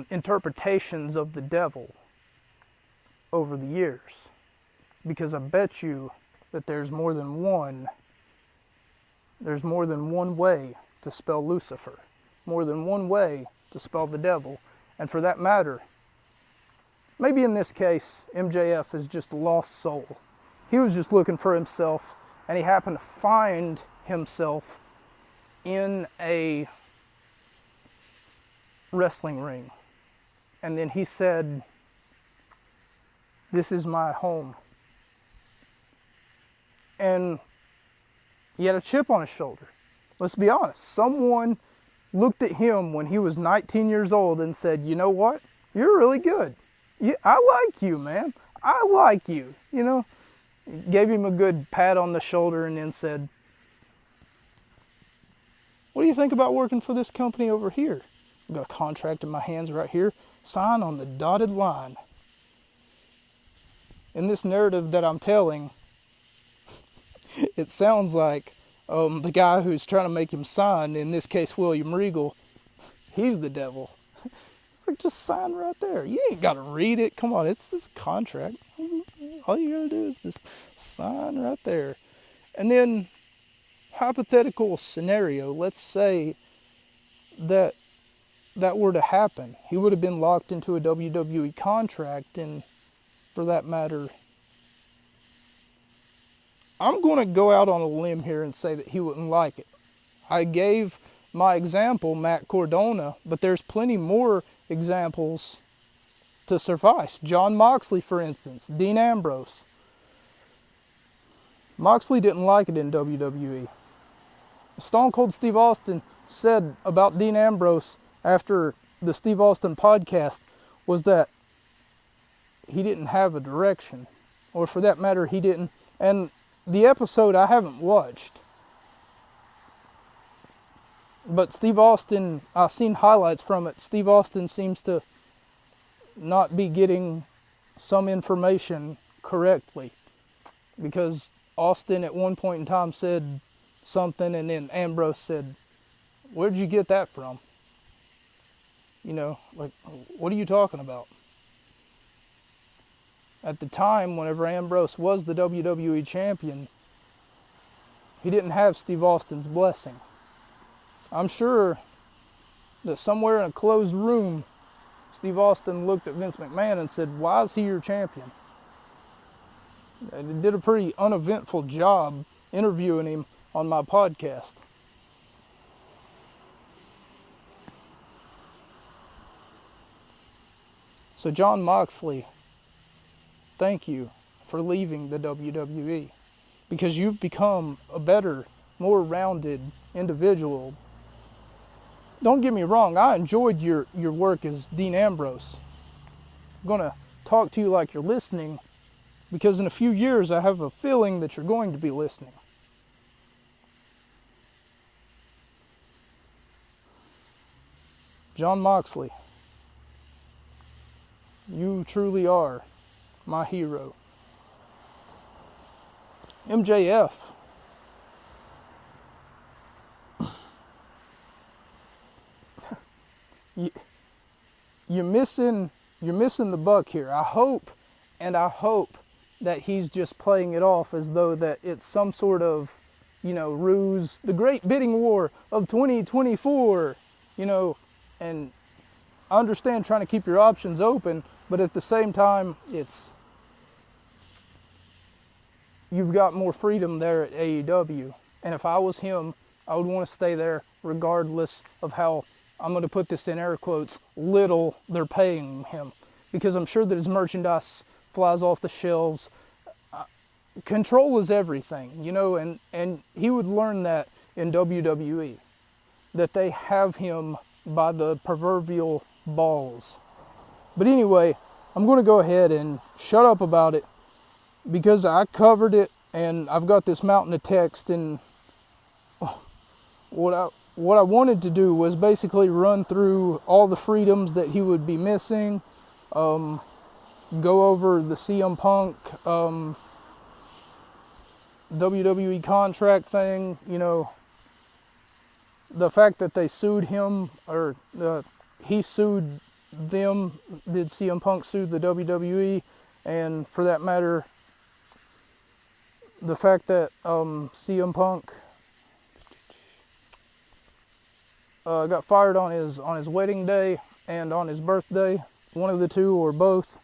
interpretations of the devil over the years. Because I bet you that there's more than one way to spell Lucifer, more than one way to spell the devil. And for that matter, maybe in this case, MJF is just a lost soul. He was just looking for himself, and he happened to find himself in a wrestling ring. And then he said, "This is my home." And he had a chip on his shoulder. Let's be honest. Someone looked at him when he was 19 years old and said, "You know what? You're really good. I like you, man. I like you." You know, gave him a good pat on the shoulder and then said, "What do you think about working for this company over here? I've got a contract in my hands right here. Sign on the dotted line." In this narrative that I'm telling, it sounds like the guy who's trying to make him sign, in this case William Regal, he's the devil. It's like, just sign right there. You ain't got to read it. Come on, it's this contract. All you got to do is just sign right there. And then, hypothetical scenario, let's say that were to happen. He would have been locked into a WWE contract, and for that matter, I'm going to go out on a limb here and say that he wouldn't like it. I gave my example, Matt Cardona, but there's plenty more examples to suffice. Jon Moxley, for instance, Dean Ambrose. Moxley didn't like it in WWE. Stone Cold Steve Austin said about Dean Ambrose after the Steve Austin podcast was that he didn't have a direction, or for that matter, he didn't. And the episode I haven't watched, but Steve Austin, I've seen highlights from it. Steve Austin seems to not be getting some information correctly, because Austin at one point in time said something, and then Ambrose said, "Where'd you get that from?" You know, like, what are you talking about? At the time, whenever Ambrose was the WWE champion, he didn't have Steve Austin's blessing. I'm sure that somewhere in a closed room, Steve Austin looked at Vince McMahon and said, "Why is he your champion?" They did a pretty uneventful job interviewing him on my podcast. So Jon Moxley, thank you for leaving the WWE, because you've become a better, more rounded individual. Don't get me wrong, I enjoyed your work as Dean Ambrose. I'm going to talk to you like you're listening, because in a few years I have a feeling that you're going to be listening. Jon Moxley, you truly are my hero. MJF, you're missing the buck here. I hope that he's just playing it off as though that it's some sort of, ruse, the great bidding war of 2024, and I understand trying to keep your options open, but at the same time, you've got more freedom there at AEW. And if I was him, I would want to stay there regardless of how, I'm going to put this in air quotes, little they're paying him. Because I'm sure that his merchandise flies off the shelves. Control is everything, and he would learn that in WWE. That they have him by the proverbial balls. But anyway, I'm going to go ahead and shut up about it, because I covered it and I've got this mountain of text, and what I wanted to do was basically run through all the freedoms that he would be missing, go over the CM Punk WWE contract thing, the fact that they sued him, or he sued them, did CM Punk sue the WWE, and for that matter, the fact that CM Punk got fired on his wedding day and on his birthday, one of the two or both.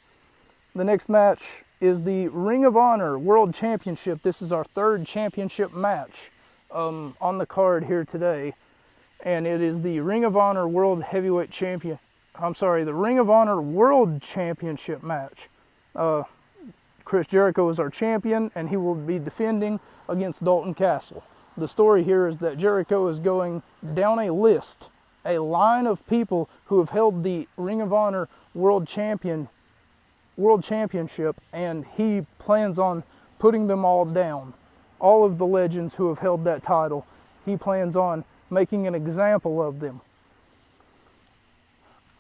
The next match is the Ring of Honor World Championship. This is our third championship match on the card here today. And it is the Ring of Honor World Heavyweight Champion. The Ring of Honor World Championship match. Chris Jericho is our champion, and he will be defending against Dalton Castle. The story here is that Jericho is going down a line of people who have held the Ring of Honor World Championship, and he plans on putting them all down. All of the legends who have held that title, he plans on making an example of them.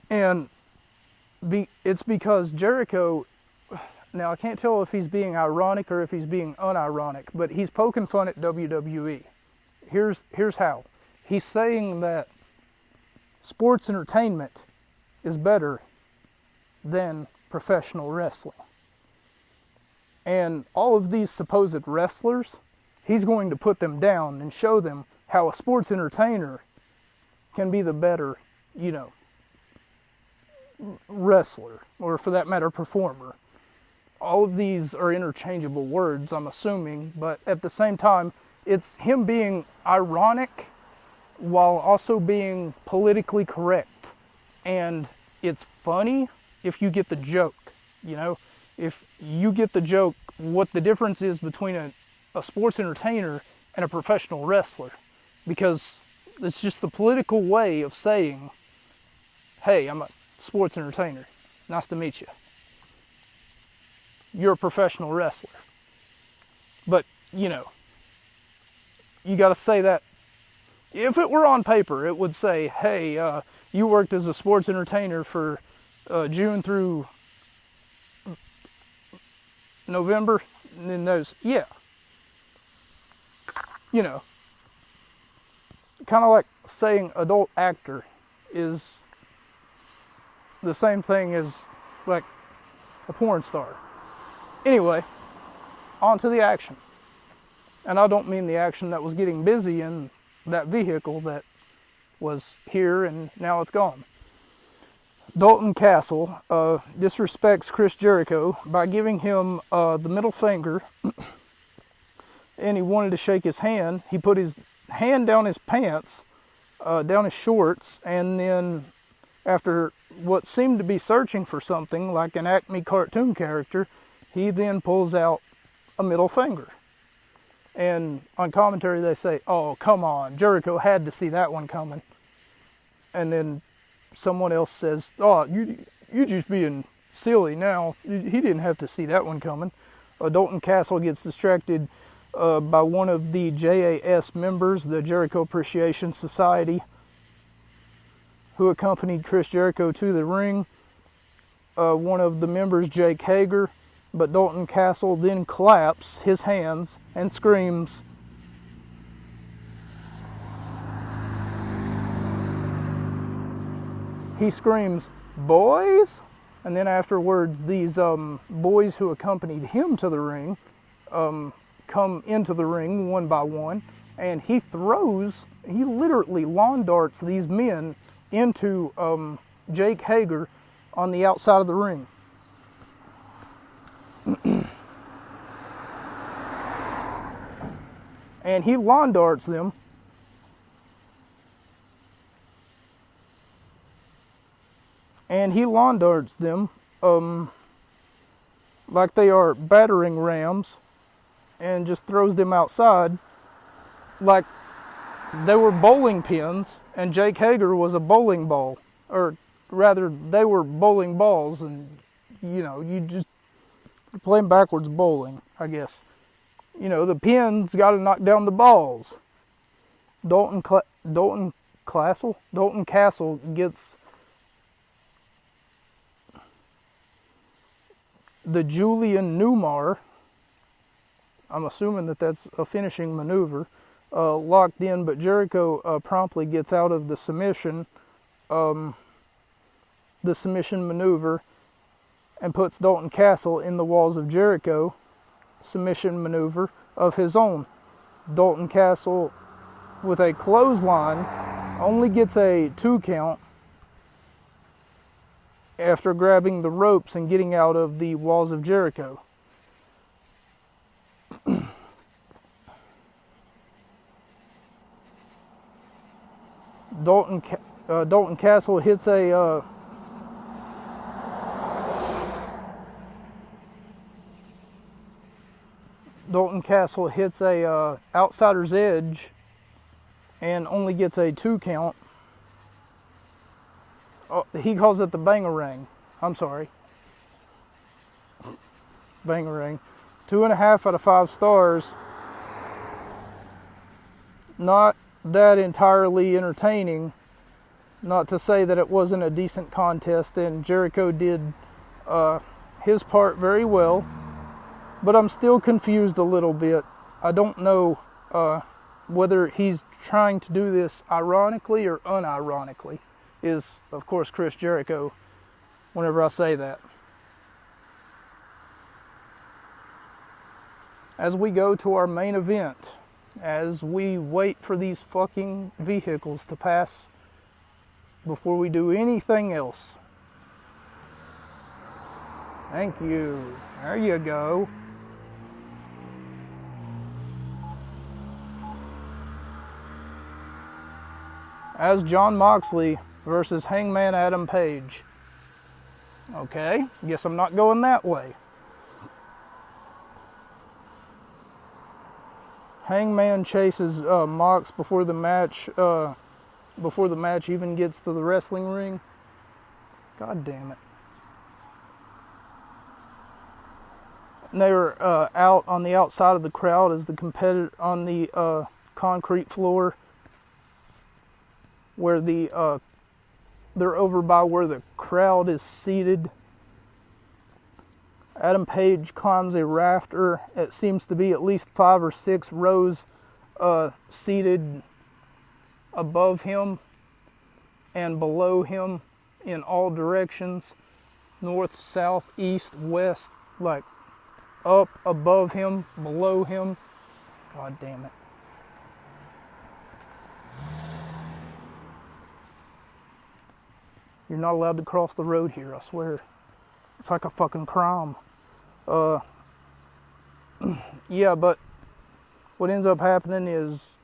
And it's because Jericho, now I can't tell if he's being ironic or if he's being unironic, but he's poking fun at WWE. Here's how. He's saying that sports entertainment is better than professional wrestling. And all of these supposed wrestlers, he's going to put them down and show them how a sports entertainer can be the better, wrestler, or for that matter, performer. All of these are interchangeable words, I'm assuming, but at the same time, it's him being ironic while also being politically correct. And it's funny if you get the joke, If you get the joke, what the difference is between a sports entertainer and a professional wrestler. Because it's just the political way of saying hey, I'm a sports entertainer. Nice to meet you. You're a professional wrestler. But, you know, you got to say that. If it were on paper, it would say, hey, you worked as a sports entertainer for June through November. And then those, yeah. You know, kind of like saying adult actor is the same thing as like a porn star. Anyway, on to the action. And I don't mean the action that was getting busy in that vehicle that was here and now it's gone. Dalton Castle disrespects Chris Jericho by giving him the middle finger, and he wanted to shake his hand. He put his hand down his pants, down his shorts, and then after what seemed to be searching for something like an Acme cartoon character, he then pulls out a middle finger. And on commentary they say, oh, come on, Jericho had to see that one coming. And then someone else says, oh, you just being silly now. He didn't have to see that one coming. Dalton Castle gets distracted by one of the JAS members, the Jericho Appreciation Society, who accompanied Chris Jericho to the ring. One of the members, Jake Hager, but Dalton Castle then claps his hands and screams, he screams, boys? And then afterwards, these boys who accompanied him to the ring come into the ring one by one, and he literally lawn darts these men into Jake Hager on the outside of the ring. And he lawn darts them. Like they are battering rams, and just throws them outside like they were bowling pins and Jake Hager was a bowling ball. Or rather, they were bowling balls, and you know, you're playing backwards bowling, I guess. You know, the pins got to knock down the balls. Dalton Castle gets the Julian Newmar, I'm assuming that that's a finishing maneuver, locked in, but Jericho promptly gets out of the submission maneuver and puts Dalton Castle in the walls of Jericho submission maneuver of his own. Dalton Castle, with a clothesline, only gets a 2 count after grabbing the ropes and getting out of the walls of Jericho. Dalton Castle hits a outsider's edge and only gets a 2 count. Oh, he calls it the Bangarang. I'm sorry. Bangarang. 2.5 out of 5 stars. Not that entirely entertaining. Not to say that it wasn't a decent contest, and Jericho did his part very well. But I'm still confused a little bit. I don't know whether he's trying to do this ironically or unironically. Is, of course, Chris Jericho, whenever I say that. As we go to our main event, as we wait for these fucking vehicles to pass before we do anything else. Thank you. There you go. As Jon Moxley versus Hangman Adam Page. Okay, guess I'm not going that way. Hangman chases Mox before the match even gets to the wrestling ring. God damn it. And they were out on the outside of the crowd as the competitor on the concrete floor where they're over by where the crowd is seated. Adam Page climbs a rafter. It seems to be at least 5 or 6 rows seated above him and below him in all directions, north, south, east, west, like up, above him, below him. God damn it. You're not allowed to cross the road here, I swear. It's like a fucking crime. Yeah, but what ends up happening is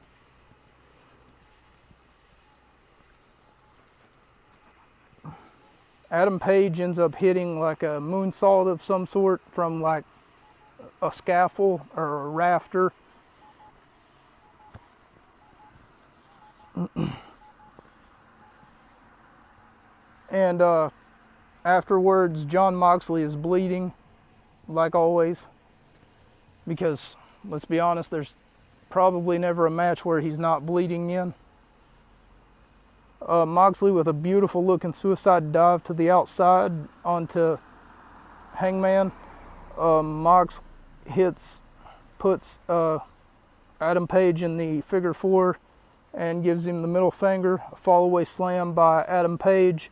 Adam Page ends up hitting like a moonsault of some sort from like a scaffold or a rafter. And afterwards, Jon Moxley is bleeding, like always, because let's be honest, there's probably never a match where he's not bleeding in. Moxley with a beautiful looking suicide dive to the outside onto Hangman. Mox puts Adam Page in the figure 4 and gives him the middle finger. A fall-away slam by Adam Page.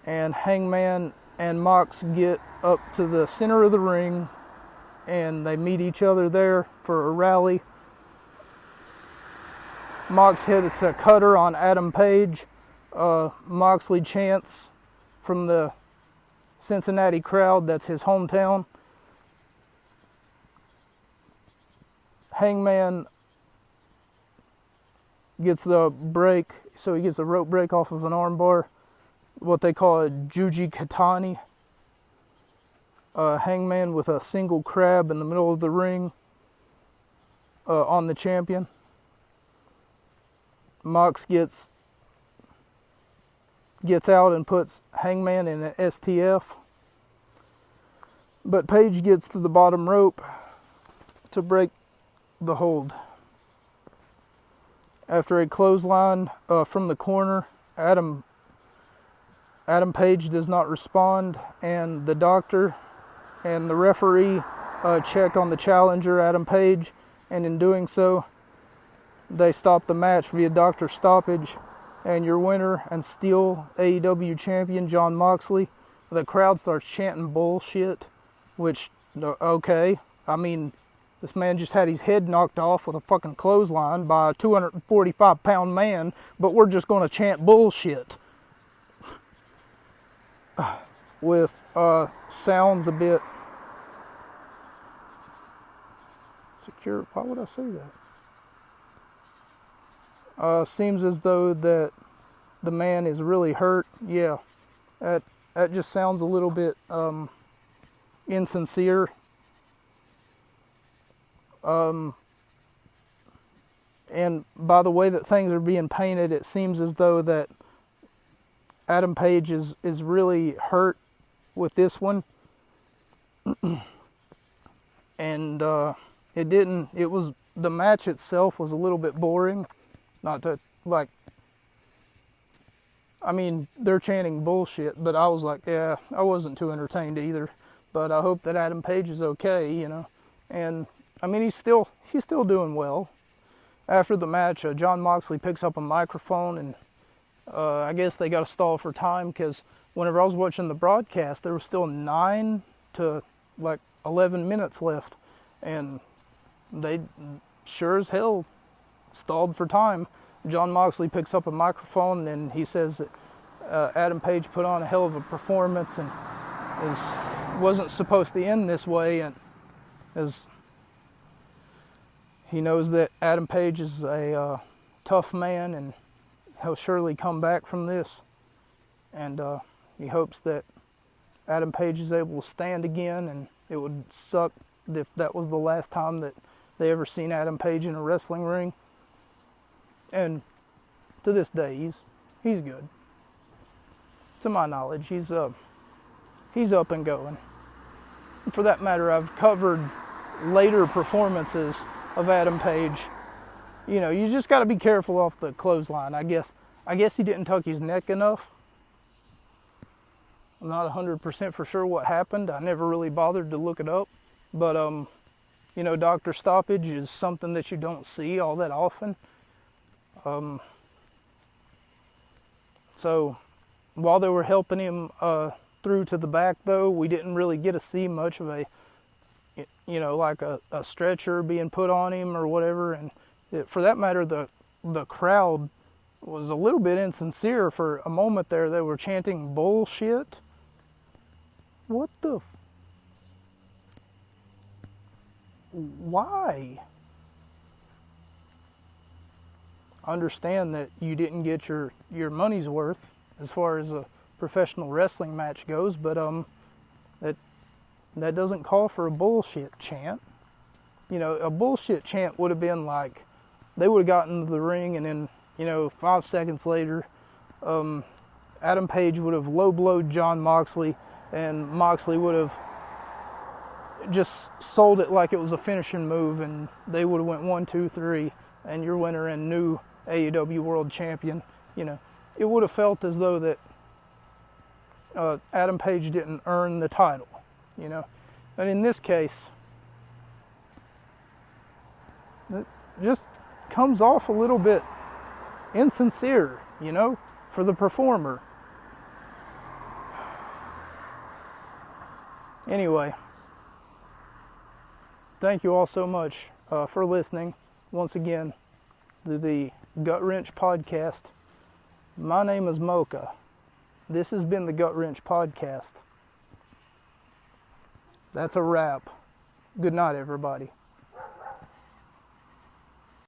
And Hangman and Mox get up to the center of the ring and they meet each other there for a rally. Mox hits a cutter on Adam Page. Moxley chants from the Cincinnati crowd, that's his hometown. Hangman gets the break, so he gets a rope break off of an armbar, what they call a Juji Katani. Hangman with a single crab in the middle of the ring on the champion. Mox gets out and puts Hangman in an STF. But Page gets to the bottom rope to break the hold. After a clothesline from the corner, Adam Page does not respond, and the doctor and the referee check on the challenger, Adam Page, and in doing so, they stop the match via doctor stoppage, and your winner and still AEW champion, Jon Moxley. The crowd starts chanting bullshit, which, okay, I mean, this man just had his head knocked off with a fucking clothesline by a 245-pound man, but we're just going to chant bullshit. With sounds a bit secure. Why would I say that? Seems as though that the man is really hurt. Yeah, that just sounds a little bit insincere. And by the way that things are being painted, it seems as though that Adam Page is really hurt with this one. And the match itself was a little bit boring. Not to, like, I mean, they're chanting bullshit, but I was like, yeah, I wasn't too entertained either. But I hope that Adam Page is okay, you know. And, I mean, he's still doing well. After the match, Jon Moxley picks up a microphone, and I guess they got to stall for time, because whenever I was watching the broadcast, there was still 9 to, like, 11 minutes left. And they sure as hell stalled for time. Jon Moxley picks up a microphone and he says that Adam Page put on a hell of a performance and wasn't supposed to end this way, and as he knows that Adam Page is a tough man and he'll surely come back from this, and he hopes that Adam Page is able to stand again, and it would suck if that was the last time that they ever seen Adam Page in a wrestling ring. And to this day, he's good. to my knowledge. He's up and going. For that matter, I've covered later performances of Adam Page. You know, you just got to be careful off the clothesline. I guess he didn't tuck his neck enough. I'm not 100% for sure what happened. I never really bothered to look it up. But, you know, doctor stoppage is something that you don't see all that often. So, while they were helping him through to the back, though, we didn't really get to see much of a, you know, like a stretcher being put on him or whatever. And for that matter, the crowd was a little bit insincere for a moment there. They were chanting bullshit. What the? Why? I understand that you didn't get your money's worth as far as a professional wrestling match goes, but that doesn't call for a bullshit chant. You know, a bullshit chant would have been like, they would have gotten into the ring and then, you know, 5 seconds later, Adam Page would have low blowed Jon Moxley, and Moxley would have just sold it like it was a finishing move, and they would have went 1, 2, 3, and your winner and new AEW World Champion. You know, it would have felt as though that Adam Page didn't earn the title, you know. And in this case, it just comes off a little bit insincere, you know, for the performer. Anyway, thank you all so much for listening once again to the Gut Wrench Podcast. My name is Mocha. This has been the Gut Wrench Podcast. That's a wrap. Good night, everybody.